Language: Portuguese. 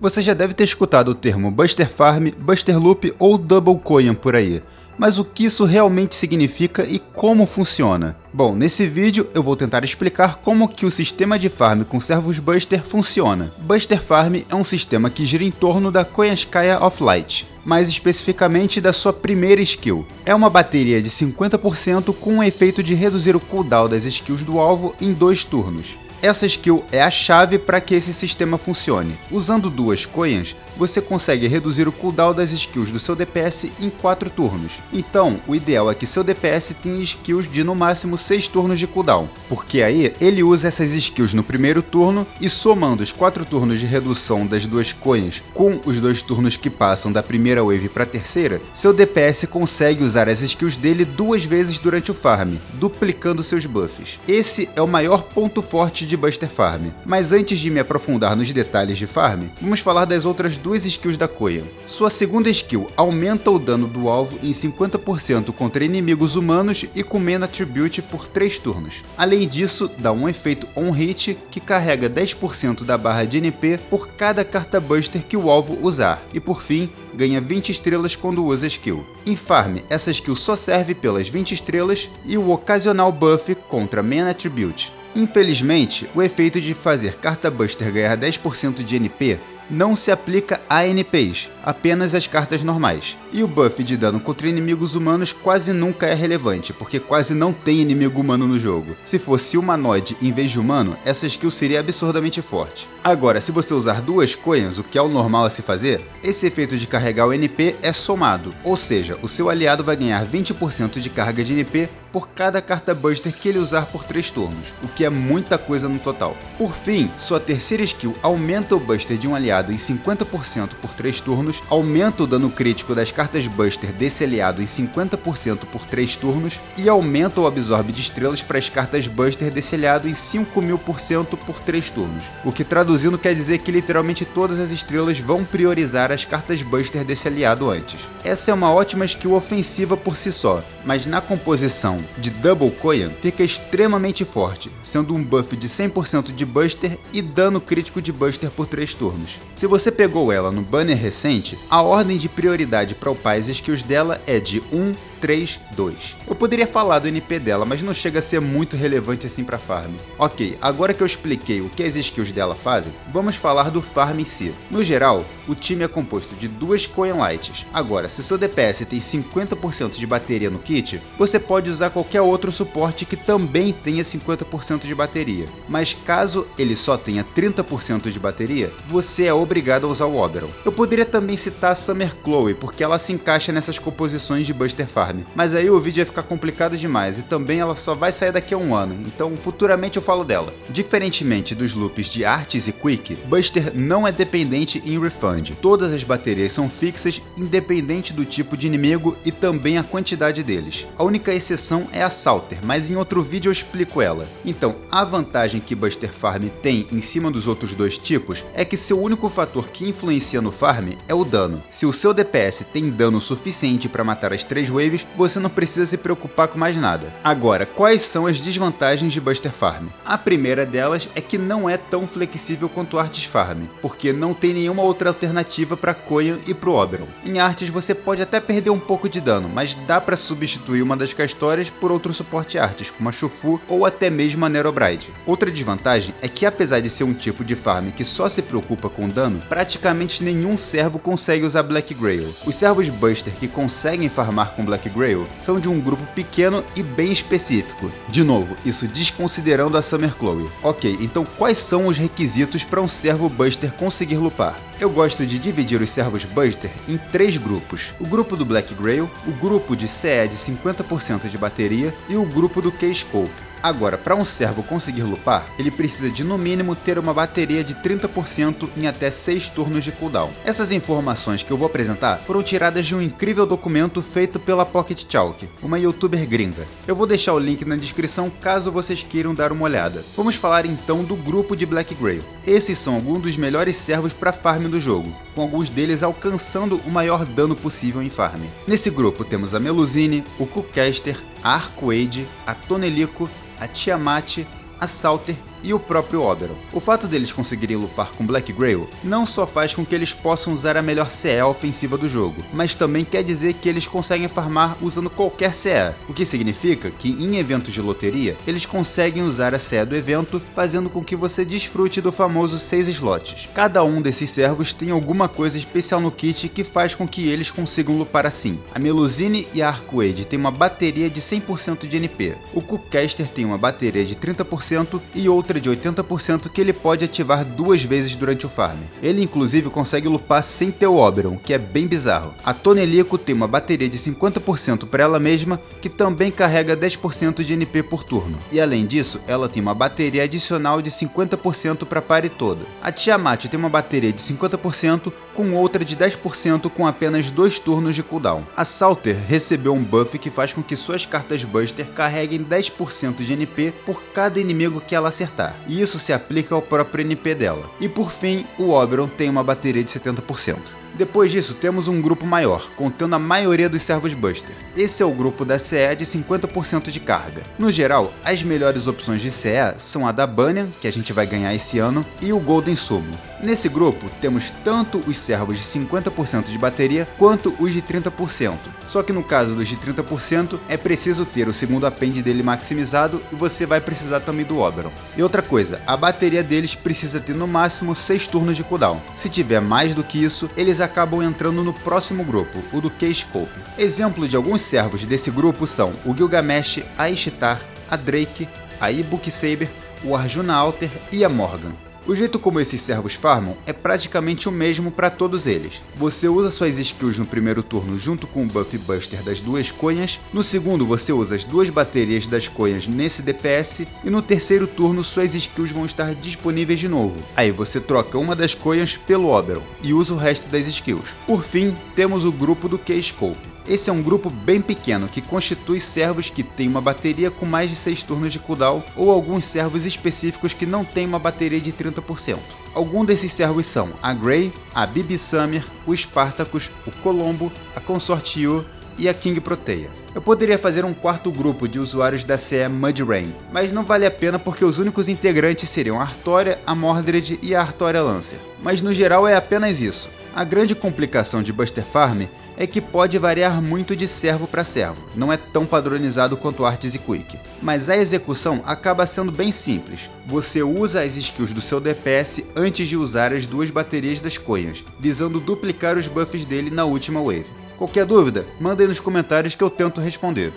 Você já deve ter escutado o termo Buster Farm, Buster Loop ou Double Coin por aí. Mas o que isso realmente significa e como funciona? Bom, nesse vídeo eu vou tentar explicar como que o sistema de farm com servos Buster funciona. Buster Farm é um sistema que gira em torno da Koyanskaya of Light, mais especificamente da sua primeira skill. É uma bateria de 50% com o efeito de reduzir o cooldown das skills do alvo em 2 turnos. Essa skill é a chave para que esse sistema funcione. Usando 2 coins, você consegue reduzir o cooldown das skills do seu DPS em 4 turnos. Então, o ideal é que seu DPS tenha skills de no máximo 6 turnos de cooldown, porque aí ele usa essas skills no primeiro turno e somando os 4 turnos de redução das 2 coins com os 2 turnos que passam da primeira wave para a terceira, seu DPS consegue usar as skills dele 2 vezes durante o farm, duplicando seus buffs. Esse é o maior ponto forte de Buster Farm. Mas antes de me aprofundar nos detalhes de farm, vamos falar das outras 2 skills da Koyan. Sua segunda skill aumenta o dano do alvo em 50% contra inimigos humanos e com Mana Attribute por 3 turnos. Além disso, dá um efeito on hit que carrega 10% da barra de NP por cada carta Buster que o alvo usar. E por fim, ganha 20 estrelas quando usa a skill. Em farm, essa skill só serve pelas 20 estrelas e o ocasional buff contra Mana Attribute. Infelizmente, o efeito de fazer carta Buster ganhar 10% de NP não se aplica a NPs, apenas às cartas normais. E o buff de dano contra inimigos humanos quase nunca é relevante, porque quase não tem inimigo humano no jogo. Se fosse humanoide em vez de humano, essa skill seria absurdamente forte. Agora, se você usar 2 coins, o que é o normal a se fazer, esse efeito de carregar o NP é somado, ou seja, o seu aliado vai ganhar 20% de carga de NP por cada carta Buster que ele usar por 3 turnos, o que é muita coisa no total. Por fim, sua terceira skill aumenta o Buster de um aliado em 50% por 3 turnos, aumenta o dano crítico das cartas Buster desse aliado em 50% por 3 turnos e aumenta o absorbe de estrelas para as cartas Buster desse aliado em 5.000% por 3 turnos, o que traduzindo quer dizer que literalmente todas as estrelas vão priorizar as cartas Buster desse aliado antes. Essa é uma ótima skill ofensiva por si só, mas na composição de Double Coin fica extremamente forte, sendo um buff de 100% de Buster e dano crítico de Buster por 3 turnos. Se você pegou ela no banner recente, a ordem de prioridade para upar as skills dela é de 1, 3, 2. Eu poderia falar do NP dela, mas não chega a ser muito relevante assim para farm. Ok, agora que eu expliquei o que as skills dela fazem, vamos falar do farm em si. No geral, o time é composto de 2 Coin Lights. Agora, se seu DPS tem 50% de bateria no kit, você pode usar qualquer outro suporte que também tenha 50% de bateria. Mas caso ele só tenha 30% de bateria, você é obrigado a usar o Oberon. Eu poderia também citar a Summer Chloe, porque ela se encaixa nessas composições de Buster Farm. Mas aí o vídeo ia ficar complicado demais e também ela só vai sair daqui a um ano, então futuramente eu falo dela. Diferentemente dos loops de Arts e Quick, Buster não é dependente em Refund. Todas as baterias são fixas, independente do tipo de inimigo e também a quantidade deles. A única exceção é a Salter, mas em outro vídeo eu explico ela. Então, a vantagem que Buster Farm tem em cima dos outros 2 tipos é que seu único fator que influencia no farm é o dano. Se o seu DPS tem dano suficiente para matar as 3 waves, você não precisa se preocupar com mais nada. Agora, quais são as desvantagens de Buster Farm? A primeira delas é que não é tão flexível quanto Arts Farm, porque não tem nenhuma outra alternativa para Koyan e para o Oberon. Em Arts você pode até perder um pouco de dano, mas dá para substituir uma das Castórias por outro suporte Arts, como a Shufu ou até mesmo a Nerobride. Outra desvantagem é que apesar de ser um tipo de farm que só se preocupa com dano, praticamente nenhum servo consegue usar Black Grail. Os servos Buster que conseguem farmar com Black Grail são de um grupo pequeno e bem específico. De novo, isso desconsiderando a Summer Chloe. Ok, então quais são os requisitos para um servo Buster conseguir lupar? Eu gosto de dividir os servos Buster em 3 grupos. O grupo do Black Grail, o grupo de CE de 50% de bateria e o grupo do K-Scope. Agora, para um servo conseguir lupar, ele precisa de no mínimo ter uma bateria de 30% em até 6 turnos de cooldown. Essas informações que eu vou apresentar foram tiradas de um incrível documento feito pela Pocket Chalk, uma youtuber gringa. Eu vou deixar o link na descrição caso vocês queiram dar uma olhada. Vamos falar então do grupo de Black Grail. Esses são alguns dos melhores servos para farm do jogo, com alguns deles alcançando o maior dano possível em farm. Nesse grupo temos a Melusine, o Cookcaster, a Arcuade, a Tonelico, a Tiamat, a Salter e o próprio Oberon. O fato deles conseguirem lupar com Black Grail não só faz com que eles possam usar a melhor CE ofensiva do jogo, mas também quer dizer que eles conseguem farmar usando qualquer CE, o que significa que em eventos de loteria, eles conseguem usar a CE do evento, fazendo com que você desfrute do famoso 6 slots. Cada um desses servos tem alguma coisa especial no kit que faz com que eles consigam lupar assim. A Melusine e a Arcueide têm uma bateria de 100% de NP, o Cookcaster tem uma bateria de 30% e outra de 80% que ele pode ativar 2 vezes durante o farm. Ele inclusive consegue lupar sem ter o Oberon, que é bem bizarro. A Tonelico tem uma bateria de 50% para ela mesma, que também carrega 10% de NP por turno. E além disso, ela tem uma bateria adicional de 50% para a party toda. A Tiamat tem uma bateria de 50% com outra de 10% com apenas 2 turnos de cooldown. A Salter recebeu um buff que faz com que suas cartas Buster carreguem 10% de NP por cada inimigo que ela acertar, e isso se aplica ao próprio NP dela. E por fim, o Oberon tem uma bateria de 70%. Depois disso, temos um grupo maior, contendo a maioria dos servos Buster. Esse é o grupo da CE de 50% de carga. No geral, as melhores opções de CE são a da Banyan, que a gente vai ganhar esse ano, e o Golden Sumo. Nesse grupo, temos tanto os servos de 50% de bateria, quanto os de 30%. Só que no caso dos de 30%, é preciso ter o segundo append dele maximizado, e você vai precisar também do Oberon. E outra coisa, a bateria deles precisa ter no máximo 6 turnos de cooldown. Se tiver mais do que isso, eles acabam entrando no próximo grupo, o do Keyscope. Exemplos de alguns servos desse grupo são o Gilgamesh, a Ishtar, a Drake, a Ibuki Saber, o Arjuna Alter e a Morgan. O jeito como esses servos farmam é praticamente o mesmo para todos eles. Você usa suas skills no primeiro turno junto com o buff Buster das 2 coinhas, no segundo você usa as 2 baterias das coinhas nesse DPS, e no terceiro turno suas skills vão estar disponíveis de novo. Aí você troca uma das coinhas pelo Oberon e usa o resto das skills. Por fim, temos o grupo do Keyscope. Esse é um grupo bem pequeno que constitui servos que têm uma bateria com mais de 6 turnos de cooldown ou alguns servos específicos que não têm uma bateria de 30%. Alguns desses servos são a Grey, a Bibi Summer, o Spartacus, o Colombo, a Consort Yu e a King Proteia. Eu poderia fazer um quarto grupo de usuários da CE Mud Rain, mas não vale a pena porque os únicos integrantes seriam a Artoria, a Mordred e a Artoria Lancer. Mas no geral é apenas isso. A grande complicação de Buster Farm é que pode variar muito de servo para servo, não é tão padronizado quanto Arts e Quick. Mas a execução acaba sendo bem simples. Você usa as skills do seu DPS antes de usar as 2 baterias das coinhas, visando duplicar os buffs dele na última wave. Qualquer dúvida, manda aí nos comentários que eu tento responder.